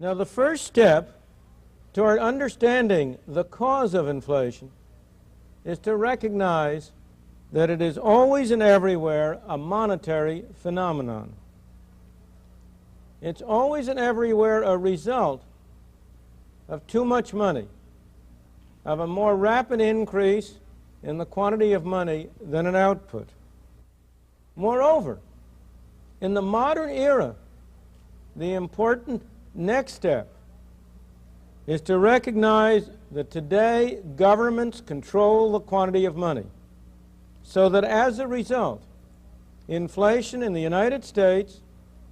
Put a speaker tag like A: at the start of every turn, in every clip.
A: Now, the first step toward understanding the cause of inflation is to recognize that it is always and everywhere a monetary phenomenon. It's always and everywhere a result of too much money, of a more rapid increase in the quantity of money than an output. Moreover, in the modern era, the important next step is to recognize that today governments control the quantity of money, so that as a result, inflation in the United States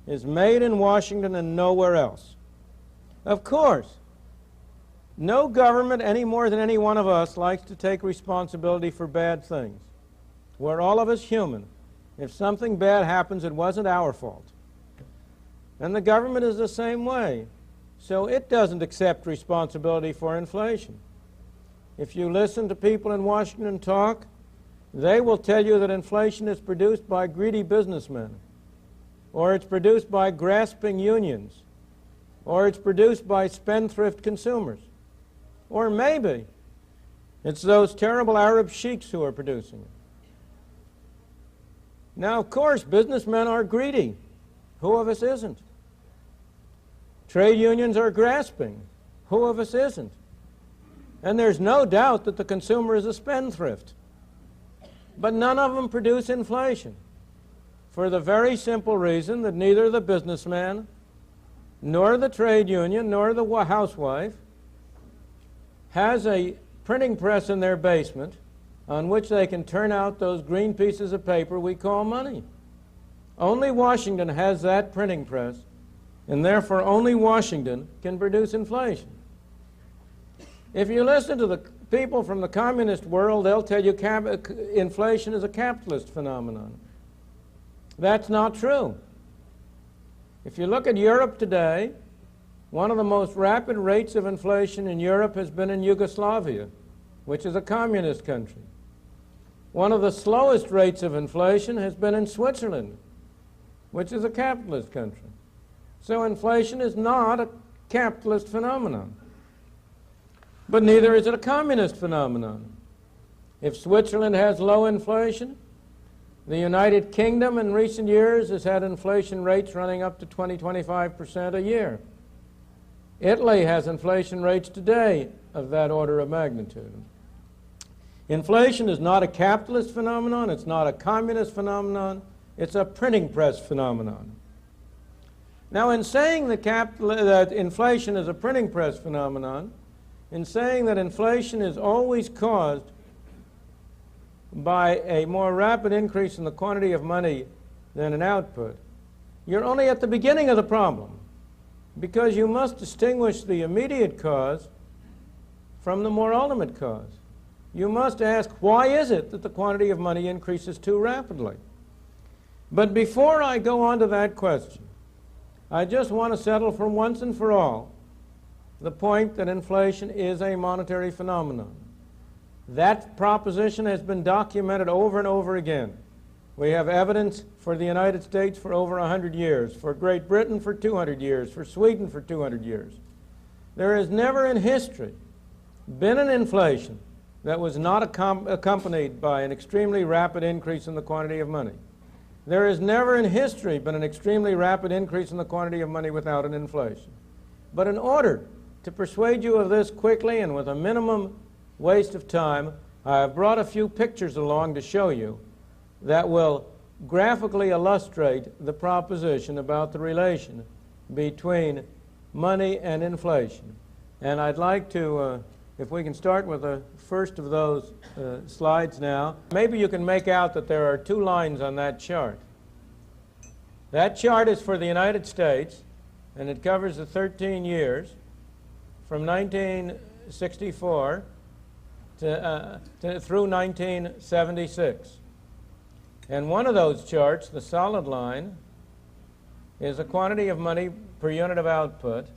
A: is made in Washington and nowhere else. Of course, no government any more than any one of us likes to take responsibility for bad things. We're all of us human. If something bad happens, it wasn't our fault. And the government is the same way. So it doesn't accept responsibility for inflation. If you listen to people in Washington talk, they will tell you that inflation is produced by greedy businessmen, or it's produced by grasping unions, or it's produced by spendthrift consumers, or maybe it's those terrible Arab sheiks who are producing it. Now, of course, businessmen are greedy. Who of us isn't? Trade unions are grasping. Who of us isn't? And there's no doubt that the consumer is a spendthrift. But none of them produce inflation, for the very simple reason that neither the businessman, nor the trade union, nor the housewife has a printing press in their basement on which they can turn out those green pieces of paper we call money. Only Washington has that printing press, and therefore only Washington can produce inflation. If you listen to the people from the communist world, they'll tell you inflation is a capitalist phenomenon. That's not true. If you look at Europe today, one of the most rapid rates of inflation in Europe has been in Yugoslavia, which is a communist country. One of the slowest rates of inflation has been in Switzerland, which is a capitalist country. So inflation is not a capitalist phenomenon. But neither is it a communist phenomenon. If Switzerland has low inflation, the United Kingdom in recent years has had inflation rates running up to 20–25% a year. Italy has inflation rates today of that order of magnitude. Inflation is not a capitalist phenomenon, it's not a communist phenomenon, it's a printing press phenomenon. Now, in saying that inflation is a printing press phenomenon, in saying that inflation is always caused by a more rapid increase in the quantity of money than an output, you're only at the beginning of the problem, because you must distinguish the immediate cause from the more ultimate cause. You must ask, why is it that the quantity of money increases too rapidly? But before I go on to that question, I just want to settle for once and for all the point that inflation is a monetary phenomenon. That proposition has been documented over and over again. We have evidence for the United States for over 100 years, for Great Britain for 200 years, for Sweden for 200 years. There has never in history been an inflation that was not accompanied by an extremely rapid increase in the quantity of money. There has never in history been an extremely rapid increase in the quantity of money without an inflation. But in order to persuade you of this quickly and with a minimum waste of time, I have brought a few pictures along to show you that will graphically illustrate the proposition about the relation between money and inflation. And I'd like to, if we can start with the first of those slides now. Maybe you can make out that there are two lines on that chart. That chart is for the United States, and it covers the 13 years from 1964 through 1976. And one of those charts, the solid line, is the quantity of money per unit of output.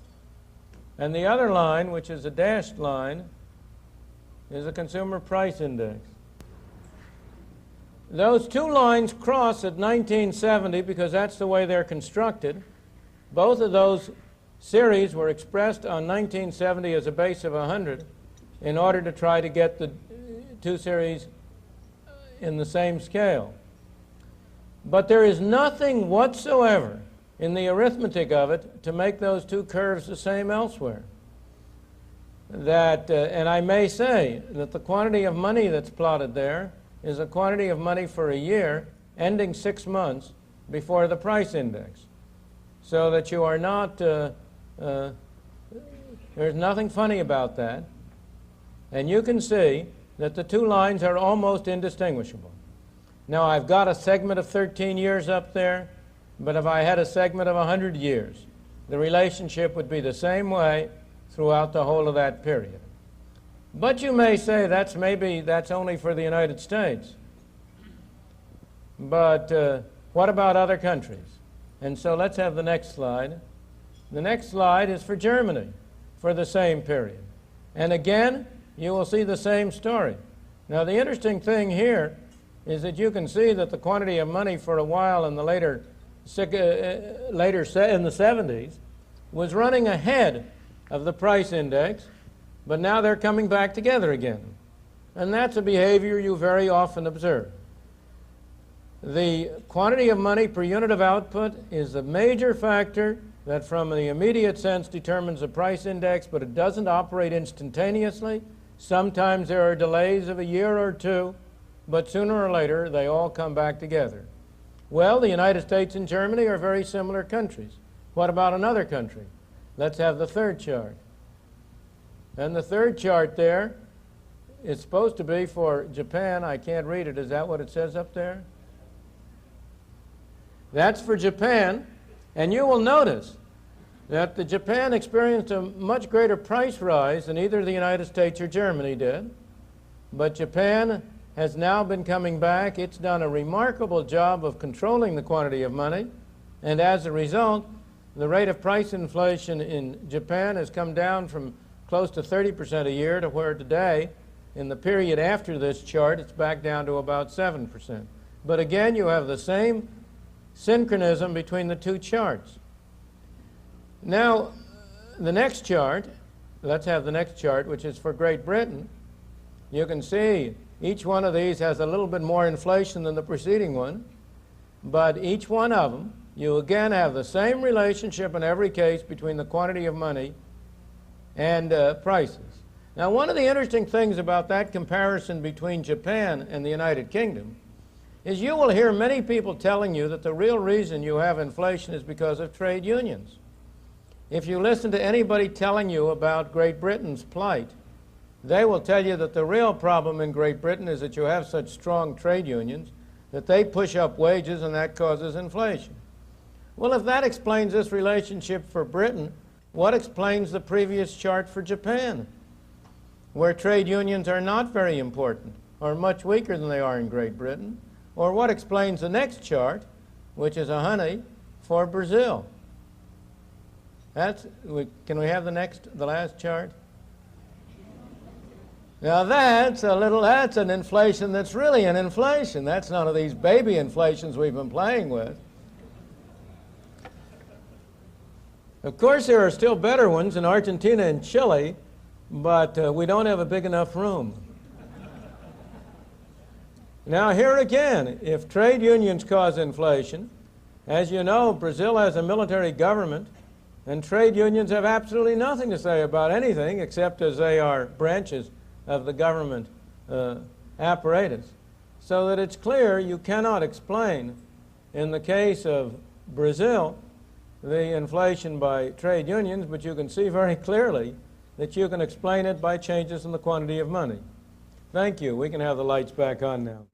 A: And the other line, which is a dashed line, is the consumer price index. Those two lines cross at 1970 because that's the way they're constructed. Both of those series were expressed on 1970 as a base of 100 in order to try to get the two series in the same scale. But there is nothing whatsoever in the arithmetic of it to make those two curves the same elsewhere. And I may say that the quantity of money that's plotted there is a quantity of money for a year ending 6 months before the price index. So that you are not, there's nothing funny about that. And you can see that the two lines are almost indistinguishable. Now, I've got a segment of 13 years up there, but if I had a segment of 100 years, the relationship would be the same way throughout the whole of that period. But you may say that's only for the United States. But what about other countries? And so let's have the next slide. The next slide is for Germany for the same period. And again, you will see the same story. Now, the interesting thing here is that you can see that the quantity of money for a while in the later in the 70s was running ahead of the price index, but now they're coming back together again. And that's a behavior you very often observe. The quantity of money per unit of output is a major factor that from the immediate sense determines the price index, but it doesn't operate instantaneously. Sometimes there are delays of a year or two, but sooner or later they all come back together. Well, the United States and Germany are very similar countries. What about another country? Let's have the third chart. And the third chart there is supposed to be for Japan. I can't read it. Is that what it says up there? That's for Japan. And you will notice that the Japan experienced a much greater price rise than either the United States or Germany did. But Japan has now been coming back. It's done a remarkable job of controlling the quantity of money. And as a result, the rate of price inflation in Japan has come down from close to 30% a year to where today, in the period after this chart, it's back down to about 7%. But again, you have the same synchronism between the two charts. Now, the next chart, let's have the next chart, which is for Great Britain. You can see each one of these has a little bit more inflation than the preceding one, but each one of them, you again have the same relationship in every case between the quantity of money and prices. Now, one of the interesting things about that comparison between Japan and the United Kingdom is you will hear many people telling you that the real reason you have inflation is because of trade unions. If you listen to anybody telling you about Great Britain's plight, they will tell you that the real problem in Great Britain is that you have such strong trade unions that they push up wages and that causes inflation. Well, if that explains this relationship for Britain, what explains the previous chart for Japan, where trade unions are not very important or much weaker than they are in Great Britain? Or what explains the next chart, which is a honey, for Brazil? Can we have the last chart? Now that's an inflation that's really an inflation. That's none of these baby inflations we've been playing with. Of course, there are still better ones in Argentina and Chile, but we don't have a big enough room. Now here again, if trade unions cause inflation, as you know, Brazil has a military government, and trade unions have absolutely nothing to say about anything except as they are branches of the government apparatus. So that it's clear you cannot explain, in the case of Brazil, the inflation by trade unions, but you can see very clearly that you can explain it by changes in the quantity of money. Thank you. We can have the lights back on now.